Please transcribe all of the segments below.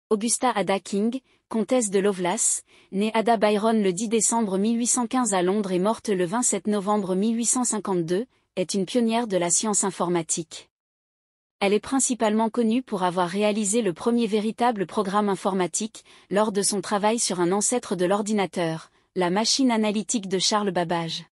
Augusta Ada King, comtesse de Lovelace, née Ada Byron le 10 décembre 1815 à Londres et morte le 27 novembre 1852, est une pionnière de la science informatique. Elle est principalement connue pour avoir réalisé le premier véritable programme informatique, lors de son travail sur un ancêtre de l'ordinateur, la machine analytique de Charles Babbage.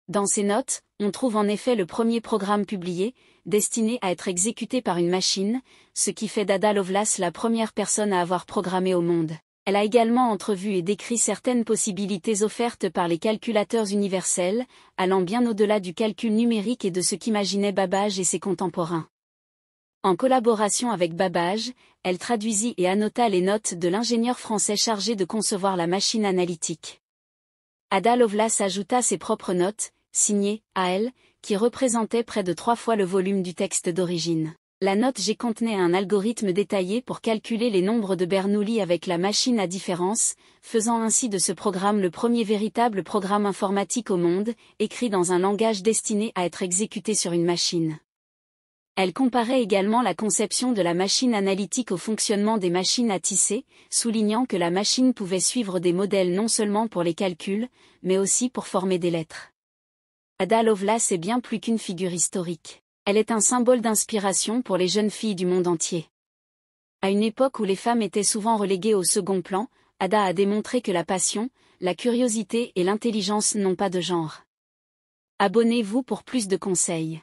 Dans ses notes, on trouve en effet le premier programme publié, destiné à être exécuté par une machine, ce qui fait d'Ada Lovelace la première personne à avoir programmé au monde. Elle a également entrevu et décrit certaines possibilités offertes par les calculateurs universels, allant bien au-delà du calcul numérique et de ce qu'imaginaient Babbage et ses contemporains. En collaboration avec Babbage, elle traduisit et annota les notes de l'ingénieur français chargé de concevoir la machine analytique. Ada Lovelace ajouta ses propres notes, signées « A.L., qui représentaient près de 3 fois le volume du texte d'origine. La note G contenait un algorithme détaillé pour calculer les nombres de Bernoulli avec la machine à différence, faisant ainsi de ce programme le premier véritable programme informatique au monde, écrit dans un langage destiné à être exécuté sur une machine. Elle comparait également la conception de la machine analytique au fonctionnement des machines à tisser, soulignant que la machine pouvait suivre des modèles non seulement pour les calculs, mais aussi pour former des lettres. Ada Lovelace est bien plus qu'une figure historique. Elle est un symbole d'inspiration pour les jeunes filles du monde entier. À une époque où les femmes étaient souvent reléguées au second plan, Ada a démontré que la passion, la curiosité et l'intelligence n'ont pas de genre. Abonnez-vous pour plus de conseils.